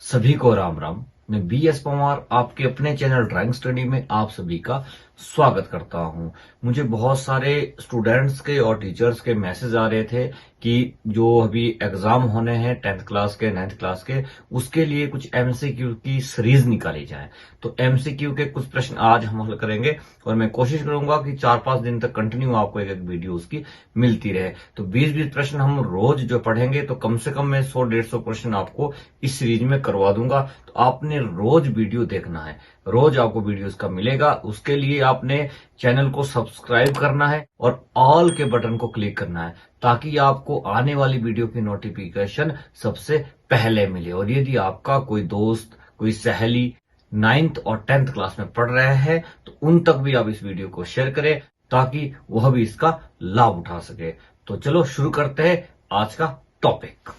सभी को राम राम। मैं BS पवार आपके अपने चैनल ड्राइंग स्टडी में आप सभी का स्वागत करता हूं। मुझे बहुत सारे स्टूडेंट्स के और टीचर्स के मैसेज आ रहे थे कि जो अभी एग्जाम होने हैं 10th क्लास के 9th क्लास के, उसके लिए कुछ MCQ की सीरीज निकाली जाए। तो MCQ के कुछ प्रश्न आज हम हल करेंगे और मैं कोशिश करूंगा कि 4-5 दिन तक कंटिन्यू आपको एक एक वीडियो उसकी मिलती रहे। तो 20-20 प्रश्न हम रोज जो पढ़ेंगे तो कम से कम मैं 100-150 क्वेश्चन आपको इस सीरीज में करवा दूंगा। तो आपने रोज वीडियो देखना है, रोज आपको वीडियो इसका मिलेगा। उसके लिए आपने चैनल को सब्सक्राइब करना है और ऑल के बटन को क्लिक करना है ताकि आपको आने वाली वीडियो की नोटिफिकेशन सबसे पहले मिले। और यदि आपका कोई दोस्त, कोई सहेली 9th और 10th क्लास में पढ़ रहे हैं तो उन तक भी आप इस वीडियो को शेयर करें ताकि वह भी इसका लाभ उठा सके। तो चलो शुरू करते हैं आज का टॉपिक।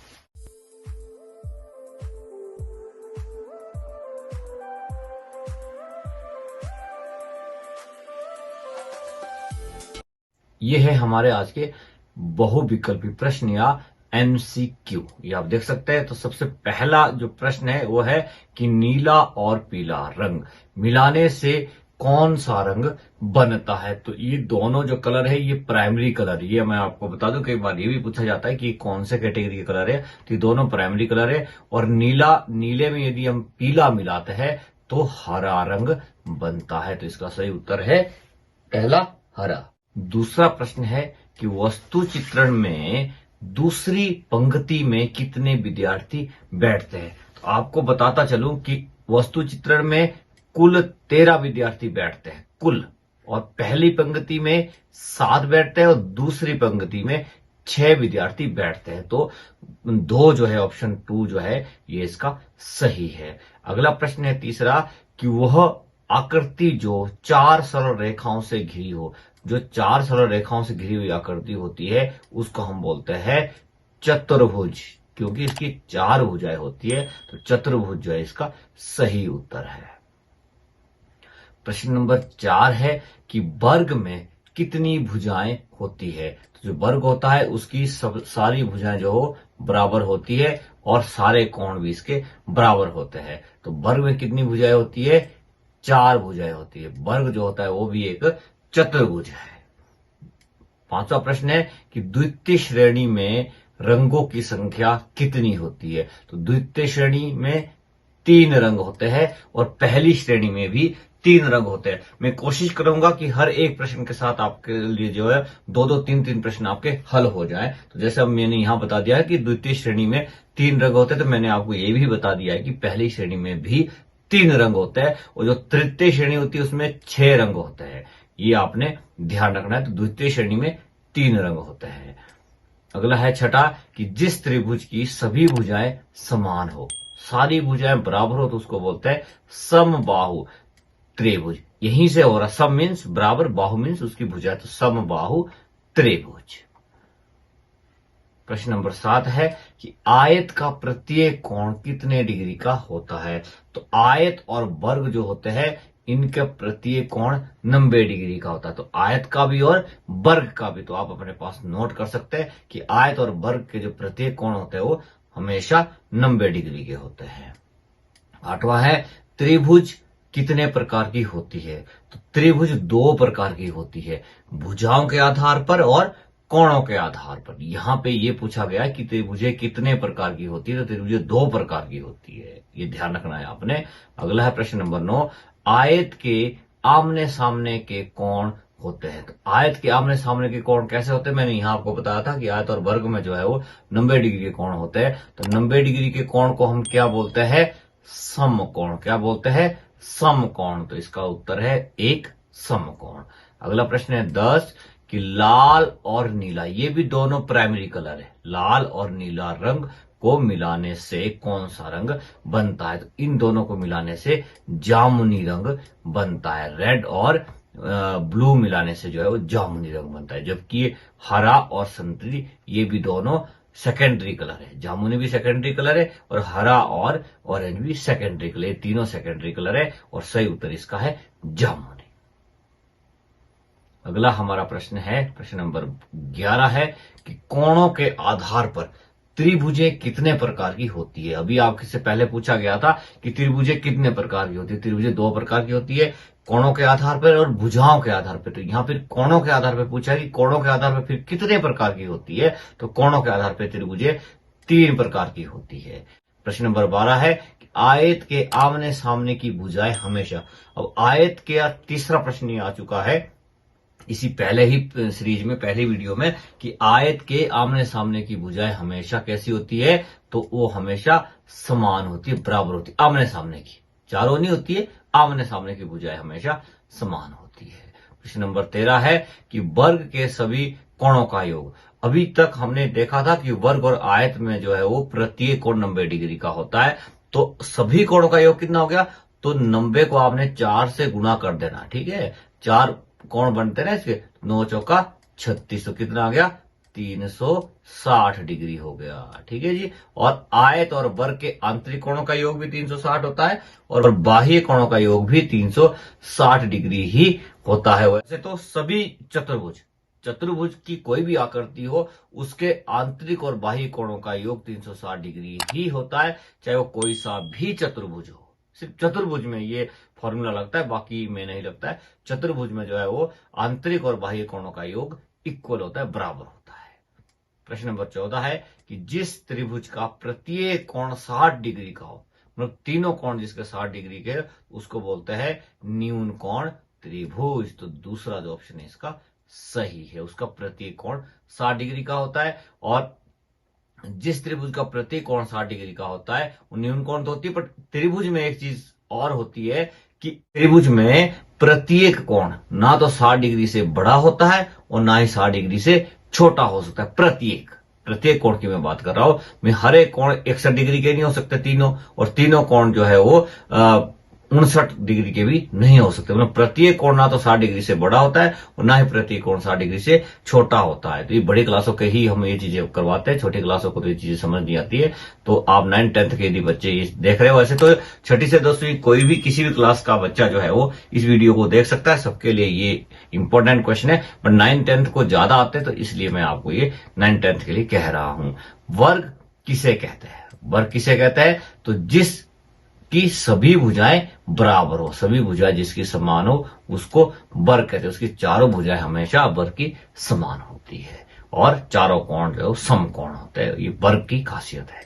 ये है हमारे आज के बहुविकल्पी प्रश्न या MCQ। ये आप देख सकते हैं। तो सबसे पहला जो प्रश्न है वो है कि नीला और पीला रंग मिलाने से कौन सा रंग बनता है। तो ये दोनों जो कलर है ये प्राइमरी कलर, ये मैं आपको बता दूं, कई बार ये भी पूछा जाता है कि कौन से कैटेगरी के कलर है। तो ये दोनों प्राइमरी कलर है और नीले में यदि हम पीला मिलाते हैं तो हरा रंग बनता है। तो इसका सही उत्तर है पहला, हरा। दूसरा प्रश्न है कि वस्तु चित्रण में दूसरी पंक्ति में कितने विद्यार्थी बैठते हैं। तो आपको बताता चलूं कि वस्तु चित्रण में कुल 13 विद्यार्थी बैठते हैं कुल, और पहली पंक्ति में 7 बैठते हैं और दूसरी पंक्ति में 6 विद्यार्थी बैठते हैं। तो 2 जो है, ऑप्शन 2 जो है ये इसका सही है। अगला प्रश्न है तीसरा कि वह आकृति जो 4 सरल रेखाओं से घिरी हो, जो 4 सरल रेखाओं से घिरी हुई आकृति होती है उसको हम बोलते हैं चतुर्भुज, क्योंकि इसकी 4 भुजाएं होती है। तो चतुर्भुज जो है इसका सही उत्तर है। प्रश्न नंबर 4 है कि वर्ग में कितनी भुजाएं होती है। तो जो वर्ग होता है उसकी सब सारी भुजाएं जो हो बराबर होती है और सारे कोण भी इसके बराबर होते हैं। तो वर्ग में कितनी भुजाएं होती है? 4 भुजाएं होती है। वर्ग जो होता है वो भी एक चतुर्भुज है। पांचवा प्रश्न है कि द्वितीय श्रेणी में रंगों की संख्या कितनी होती है। तो द्वितीय श्रेणी में 3 रंग होते हैं और पहली श्रेणी में भी 3 रंग होते हैं। मैं कोशिश करूंगा कि हर एक प्रश्न के साथ आपके लिए जो है 2-2, 3-3 प्रश्न आपके हल हो जाएं। तो जैसे अब मैंने यहां बता दिया है कि द्वितीय श्रेणी में 3 रंग होते हैं, तो मैंने आपको ये भी बता दिया है कि पहली श्रेणी में भी 3 रंग होते हैं और जो तृतीय श्रेणी होती है उसमें 6 रंग होते हैं। ये आपने ध्यान रखना है। तो द्वितीय श्रेणी में 3 रंग होते हैं। अगला है छठा कि जिस त्रिभुज की सभी भुजाएं समान हो, सारी भुजाएं बराबर हो, तो उसको बोलते हैं समबाहु त्रिभुज। यहीं से हो रहा, सम मीन्स बराबर, बाहु मीन्स उसकी भुजा, तो समबाहु त्रिभुज। प्रश्न नंबर 7 है कि आयत का प्रत्येक कोण कितने डिग्री का होता है। तो आयत और वर्ग जो होते हैं इनका प्रत्येक कोण 90 डिग्री का होता है। तो आयत का भी और वर्ग का भी, तो आप अपने पास नोट कर सकते हैं कि आयत और वर्ग के जो प्रत्येक कोण होते हैं वो हमेशा 90 डिग्री के होते हैं। 8वां है त्रिभुज कितने प्रकार की होती है। तो त्रिभुज 2 प्रकार की होती है, भुजाओं के आधार पर और कोणों के आधार पर। यहां पे ये पूछा गया कि त्रिभुजें कितने प्रकार की होती है, तो त्रिभुजें 2 प्रकार की होती है, ये ध्यान रखना है आपने। अगला है प्रश्न नंबर 9, आयत के आमने सामने के कोण होते हैं। तो आयत के आमने सामने के कोण कैसे होते हैं, मैंने यहां आपको बताया था कि आयत और वर्ग में जो है वो 90 डिग्री के कोण होते हैं। तो 90 डिग्री के कोण को हम क्या बोलते हैं? समकोण। क्या बोलते हैं? समकोण। तो इसका उत्तर है एक समकोण। अगला प्रश्न है 10 कि लाल और नीला, ये भी दोनों प्राइमरी कलर है, लाल और नीला रंग को मिलाने से कौन सा रंग बनता है। तो इन दोनों को मिलाने से जामुनी रंग बनता है। रेड और ब्लू मिलाने से जो है वो जामुनी रंग बनता है। जबकि हरा और संतरी ये भी दोनों सेकेंडरी कलर है। जामुनी भी सेकेंडरी कलर है और हरा और ऑरेंज भी सेकेंडरी कलर, ये तीनों सेकेंडरी कलर है और सही उत्तर इसका है जामुनी। अगला हमारा प्रश्न है, प्रश्न नंबर 11 है कि कोणों के आधार पर त्रिभुजें कितने प्रकार की होती है। अभी आपसे पहले पूछा गया था कि त्रिभुजें कितने प्रकार की होती है। त्रिभुजें 2 प्रकार की होती है, कोणों के आधार पर और भुजाओं के आधार पर। तो यहां फिर कोणों के आधार पर पूछा है कि कोणों के आधार पर फिर कितने प्रकार की होती है। तो कोणों के आधार पर त्रिभुजें 3 प्रकार की होती है। प्रश्न नंबर 12 है कि आयत के आमने सामने की भुजाएं हमेशा। अब आयत के तीसरा प्रश्न ये आ चुका है इसी पहले ही सीरीज में, पहली वीडियो में, कि आयत के आमने सामने की भुजाएं हमेशा कैसी होती है। तो वो हमेशा समान होती है, बराबर होती है। आमने सामने की, चारों नहीं होती है, आमने सामने की भुजाएं हमेशा समान होती है। प्रश्न नंबर 13 है कि वर्ग के सभी कोणों का योग। अभी तक हमने देखा था कि वर्ग और आयत में जो है वो प्रत्येक कोण 90 डिग्री का होता है। तो सभी कोणों का योग कितना हो गया, तो 90 को आपने 4 से गुणा कर देना, ठीक है। 4 कोण बनते ना इसके, 9 चौका 36, तो कितना आ गया, 360 डिग्री हो गया, ठीक है जी। और आयत और वर्ग के आंतरिक कोणों का योग भी 360 होता है और बाह्य कोणों का योग भी 360 डिग्री ही होता है। वैसे तो सभी चतुर्भुज की कोई भी आकृति हो, उसके आंतरिक और बाह्य कोणों का योग 360 डिग्री ही होता है, चाहे वो कोई सा भी चतुर्भुज हो। सिर्फ चतुर्भुज में ये फॉर्मूला लगता है, बाकी में नहीं लगता है। चतुर्भुज में जो है वो आंतरिक और बाह्य कोणों का योग इक्वल होता है, बराबर होता है। प्रश्न नंबर 14 है कि जिस त्रिभुज का प्रत्येक कोण 60 डिग्री का हो, मतलब तीनों कोण जिसके 60 डिग्री के, उसको बोलते हैं न्यून कोण त्रिभुज। तो दूसरा जो ऑप्शन है इसका सही है, उसका प्रत्येक कोण 60 डिग्री का होता है। और जिस त्रिभुज का प्रत्येक कोण 60 डिग्री का होता है वो न्यून कोण तो होती है, पर त्रिभुज में एक चीज और होती है कि त्रिभुज में प्रत्येक कोण ना तो 60 डिग्री से बड़ा होता है और ना ही 60 डिग्री से छोटा हो सकता है। प्रत्येक कोण की मैं बात कर रहा हूं, मैं हर एक कोण 61 डिग्री के नहीं हो सकते तीनों, और तीनों कोण जो है वो 59 डिग्री के भी नहीं हो सकते। मतलब प्रत्येक कोण ना तो 60 डिग्री से बड़ा होता है और ना ही प्रत्येक कोण 60 डिग्री से छोटा होता है। तो ये बड़ी क्लासों के ही हम ये चीजें करवाते हैं, छोटी क्लासों को तो ये चीजें समझ नहीं आती है। तो आप 9th 10th के यदि बच्चे ये देख रहे हो, वैसे तो 6ठी से 10वीं कोई भी किसी भी क्लास का बच्चा जो है वो इस वीडियो को देख सकता है, सबके लिए ये इंपॉर्टेंट क्वेश्चन है। बट 9th 10th को ज्यादा आते हैं, तो इसलिए मैं आपको ये 9th 10th के लिए कह रहा हूं। वर्ग किसे कहते हैं, वर्ग किसे कहते हैं, तो जिस की सभी भुजाएं बराबर हो, सभी भुजाएं जिसकी समान हो उसको वर्ग कहते हैं। उसकी चारों भुजाएं हमेशा वर्ग की समान होती है और चारों कोण जो है सम कोण होते हैं। ये वर्ग की खासियत है।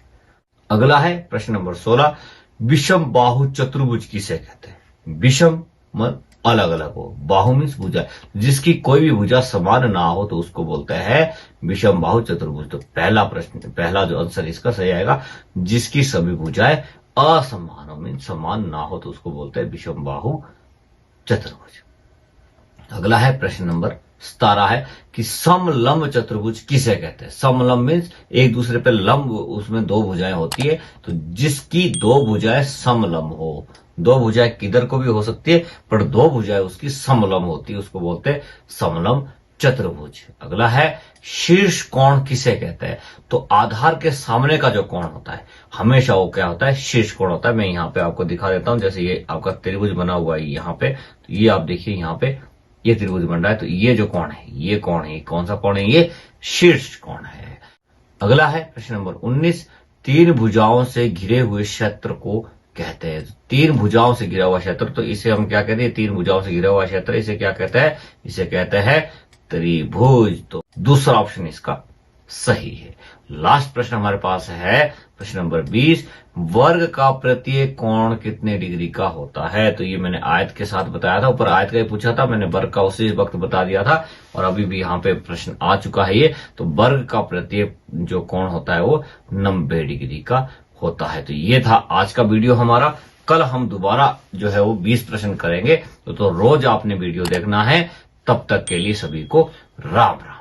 अगला है प्रश्न नंबर 16, विषम बाहु चतुर्भुज किसे कहते हैं। विषम मतलब अलग अलग हो, बाहु मीन्स भुजा, जिसकी कोई भी भुजा समान ना हो तो उसको बोलते हैं विषम बाहु चतुर्भुज। तो पहला जो आंसर इसका सही आएगा, जिसकी सभी भुजाएं असमान हो, मीन समान ना हो तो उसको बोलते हैं विषम बाहु चतुर्भुज। अगला है प्रश्न नंबर 17 है कि समलंब चतुर्भुज किसे कहते हैं। समलंब मीन्स एक दूसरे पे लंब, उसमें 2 भुजाएं होती है, तो जिसकी 2 भुजाएं समलंब हो। 2 भुजाएं किधर को भी हो सकती है, पर 2 भुजाएं उसकी समलंब होती है, उसको बोलते हैं समलंब चतुर्भुज। अगला है शीर्ष कोण किसे कहते हैं। तो आधार के सामने का जो कोण होता है हमेशा वो क्या होता है, शीर्ष कोण होता है। मैं यहाँ पे आपको दिखा देता हूं, जैसे ये आपका त्रिभुज बना हुआ है यहाँ पे, तो ये आप देखिए यहाँ पे ये त्रिभुज बन रहा है, तो ये जो कोण है ये कोण है, कौन सा कोण है, ये शीर्ष कोण है। अगला है प्रश्न नंबर 19, 3 भुजाओं से घिरे हुए क्षेत्र को कहते हैं। 3 भुजाओं से घिरा हुआ क्षेत्र, तो इसे हम क्या कहते हैं, 3 भुजाओं से घिरा हुआ क्षेत्र, इसे क्या कहते हैं, इसे कहते हैं त्रिभुज। तो दूसरा ऑप्शन इसका सही है। लास्ट प्रश्न हमारे पास है प्रश्न नंबर 20, वर्ग का प्रत्येक कोण कितने डिग्री का होता है। तो ये मैंने आयत के साथ बताया था, ऊपर आयत का ही पूछा था, मैंने वर्ग का उसी वक्त बता दिया था और अभी भी यहाँ पे प्रश्न आ चुका है ये। तो वर्ग का प्रत्येक जो कोण होता है वो 90 डिग्री का होता है। तो ये था आज का वीडियो हमारा। कल हम दोबारा जो है वो 20 प्रश्न करेंगे, तो रोज आपने वीडियो देखना है। तब तक के लिए सभी को राम राम।